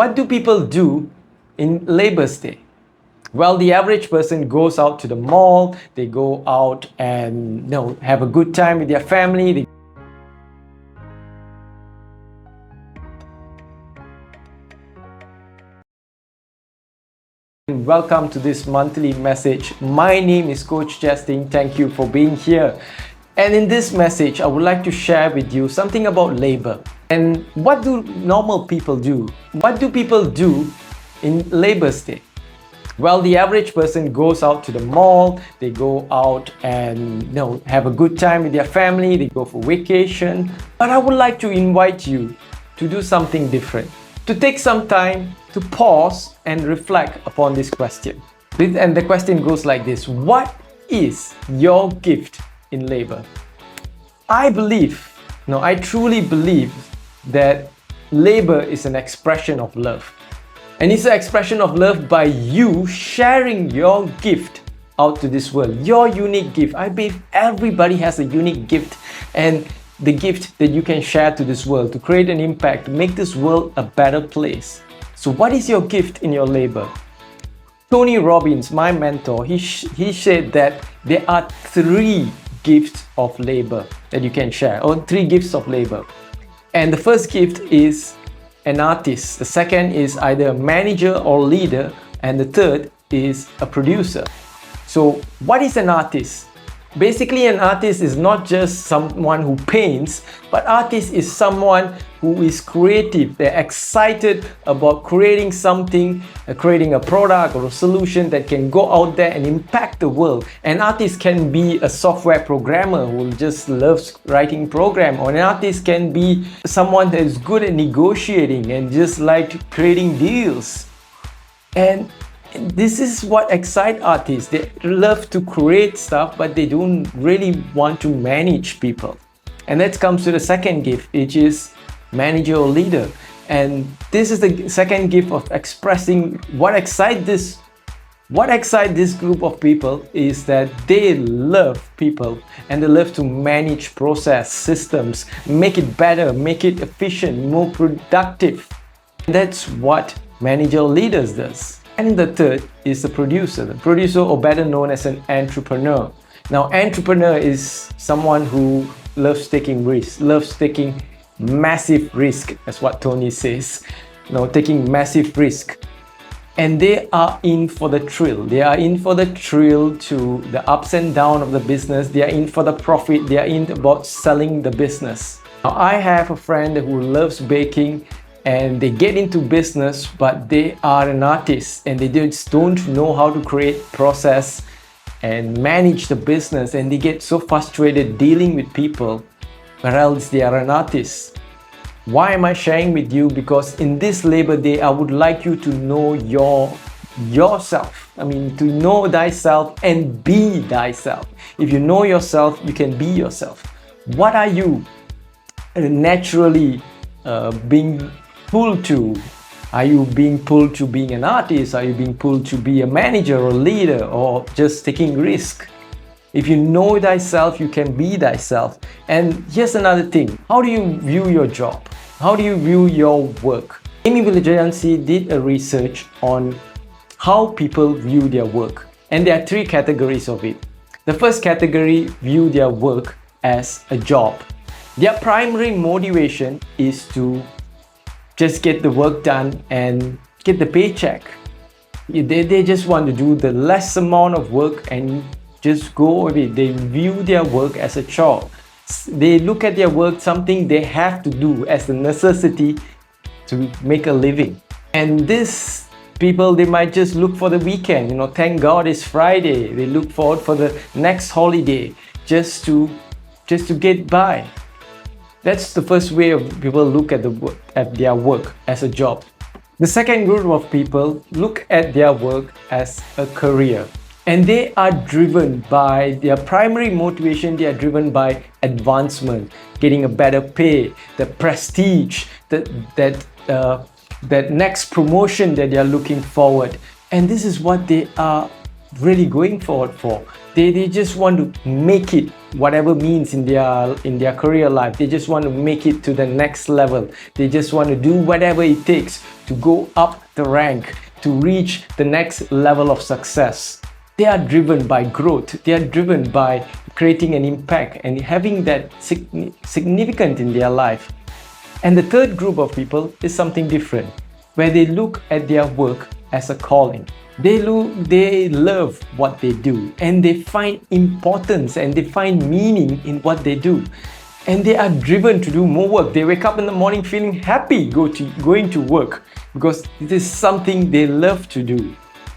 What do people do in Labour's Day? Well, the average person goes out to the mall, they go out and have a good time with their family. Welcome to this monthly message. My name is Coach Justin. Thank you for being here. And in this message, I would like to share with you something about labor. And what do normal people do? What do people do in Labour's Day? Well, the average person goes out to the mall, they go out and have a good time with their family, they go for vacation. But I would like to invite you to do something different, to take some time to pause and reflect upon this question. And the question goes like this: what is your gift in labor? I truly believe that labor is an expression of love. And it's an expression of love by you sharing your gift out to this world, your unique gift. I believe everybody has a unique gift, and the gift that you can share to this world to create an impact, to make this world a better place. So what is your gift in your labor? Tony Robbins, my mentor, he said that there are 3 gifts of labor that you can share, or 3 gifts of labor. And the first gift is an artist. The second is either a manager or leader, and the third is a producer. So what is an artist? Basically, an artist is not just someone who paints, but artist is someone who is creative. They're excited about creating something, creating a product or a solution that can go out there and impact the world. An artist can be a software programmer who just loves writing program, or an artist can be someone that is good at negotiating and just like creating deals. And this is what excites artists. They love to create stuff, but they don't really want to manage people. And that comes to the second gift, which is manager or leader. And this is the second gift of expressing what excites this group of people is that they love people and they love to manage process systems, make it better, make it efficient, more productive. And that's what manager or leaders does. And the third is the producer, or better known as an entrepreneur. Now, entrepreneur is someone who loves taking risks, loves taking massive risk. That's what Tony says. Taking massive risk. And they are in for the thrill. They are in for the thrill to the ups and downs of the business. They are in for the profit. They are in about selling the business. Now, I have a friend who loves baking, and they get into business, but they are an artist and they just don't know how to create process and manage the business, and they get so frustrated dealing with people, or else they are an artist. Why am I sharing with you? Because in this Labor Day, I would like you to know yourself. To know thyself and be thyself. If you know yourself, you can be yourself. What are you naturally being pulled to? Are you being pulled to being an artist? Are you being pulled to be a manager or leader, or just taking risk? If you know thyself, you can be thyself. And here's another thing: how do you view your job? How do you view your work? Amy Villajansi did a research on how people view their work, and there are 3 categories of it. The first category view their work as a job. Their primary motivation is to just get the work done and get the paycheck. They just want to do the less amount of work and just go away. They view their work as a chore. They look at their work something they have to do as a necessity to make a living. And these people, they might just look for the weekend. Thank God it's Friday. They look forward for the next holiday just to get by. That's the first way of people look at their work as a job. The second group of people look at their work as a career, and they are driven by their primary motivation. They are driven by advancement, getting a better pay, the prestige, that next promotion that they are looking forward. And this is what they are really going forward for. They just want to make it whatever means in their career life. They just want to make it to the next level. They just want to do whatever it takes to go up the rank, to reach the next level of success. They are driven by growth. They are driven by creating an impact and having that significant in their life. And the third group of people is something different, where they look at their work as a calling. They love what they do, and they find importance and they find meaning in what they do. And they are driven to do more work. They wake up in the morning feeling happy going to work because it is something they love to do.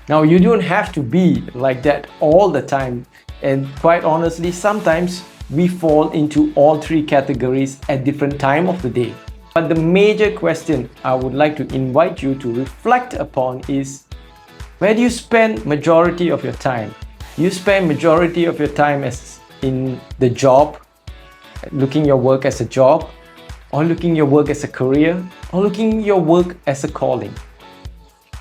Now, you don't have to be like that all the time. And quite honestly, sometimes we fall into all three categories at different time of the day. But the major question I would like to invite you to reflect upon is, where do you spend majority of your time? Do you spend majority of your time as in the job, looking your work as a job, or looking your work as a career, or looking your work as a calling?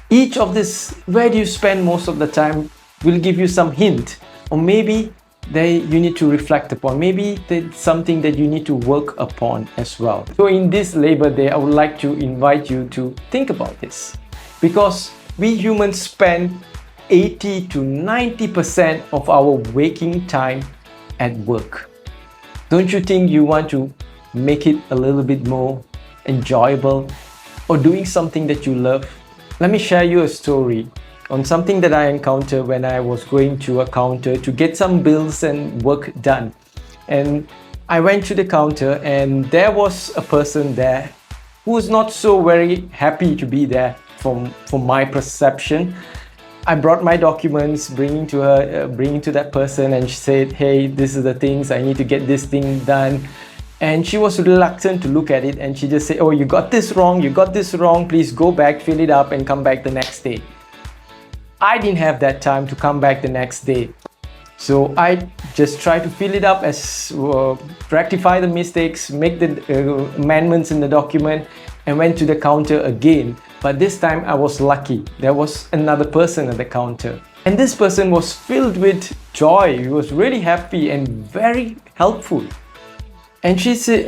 Each of this, where do you spend most of the time, will give you some hint, or maybe you need to reflect upon. Maybe there's something that you need to work upon as well. So in this Labor Day, I would like to invite you to think about this, because we humans spend 80 to 90% of our waking time at work. Don't you think you want to make it a little bit more enjoyable or doing something that you love? Let me share you a story on something that I encountered when I was going to a counter to get some bills and work done. And I went to the counter and there was a person there who was not so very happy to be there from my perception. I brought my documents, bringing to that person, and she said, hey, this is the things, I need to get this thing done. And she was reluctant to look at it, and she just said, oh, you got this wrong, please go back, fill it up and come back the next day. I didn't have that time to come back the next day. So I just tried to fill it up, rectify the mistakes, make the amendments in the document, and went to the counter again. But this time I was lucky. There was another person at the counter. And this person was filled with joy. He was really happy and very helpful. And she said,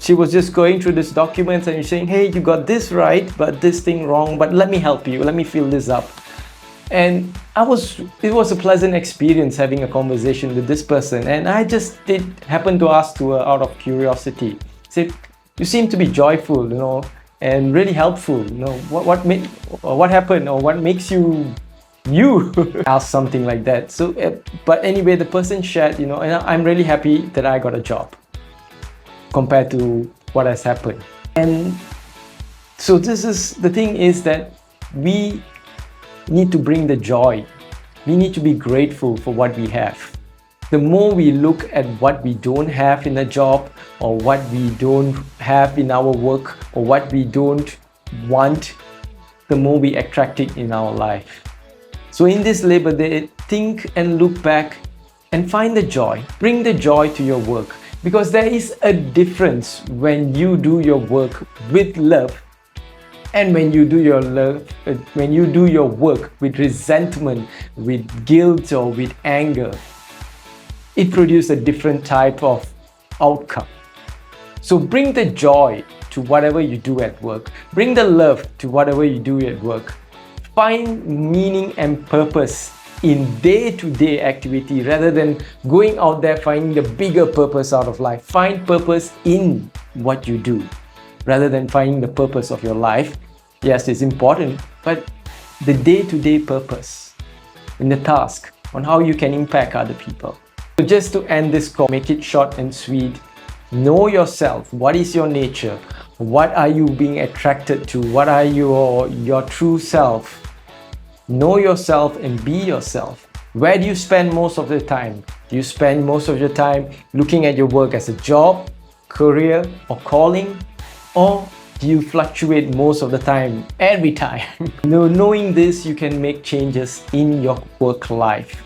she was just going through these documents and saying, hey, you got this right, but this thing wrong, but let me help you, let me fill this up. And it was a pleasant experience having a conversation with this person. And I just did happen to ask to her out of curiosity. I said, you seem to be joyful, and really helpful. What happened, or what makes you ask something like that. So, but anyway, the person shared, and I'm really happy that I got a job compared to what has happened. And so the thing is that we need to bring the joy. We need to be grateful for what we have. The more we look at what we don't have in a job, or what we don't have in our work, or what we don't want, the more we attract it in our life. So in this Labor Day, think and look back and find the joy. Bring the joy to your work, because there is a difference when you do your work with love and when you do your work with resentment, with guilt, or with anger. It produces a different type of outcome. So bring the joy to whatever you do at work. Bring the love to whatever you do at work. Find meaning and purpose in day-to-day activity rather than going out there finding the bigger purpose out of life. Find purpose in what you do rather than finding the purpose of your life. Yes, it's important, but the day-to-day purpose in the task on how you can impact other people. So just to end this call, make it short and sweet. Know yourself. What is your nature? What are you being attracted to? What are your true self? Know yourself and be yourself. Where do you spend most of the time? Do you spend most of your time looking at your work as a job, career, or calling? Or do you fluctuate most of the time, every time? Knowing this, you can make changes in your work life.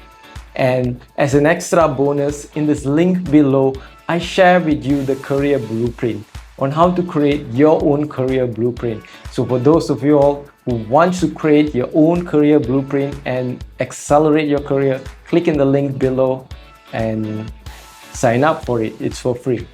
And as an extra bonus, in this link below, I share with you the career blueprint on how to create your own career blueprint. So for those of you all who want to create your own career blueprint and accelerate your career, click in the link below and sign up for it. It's for free.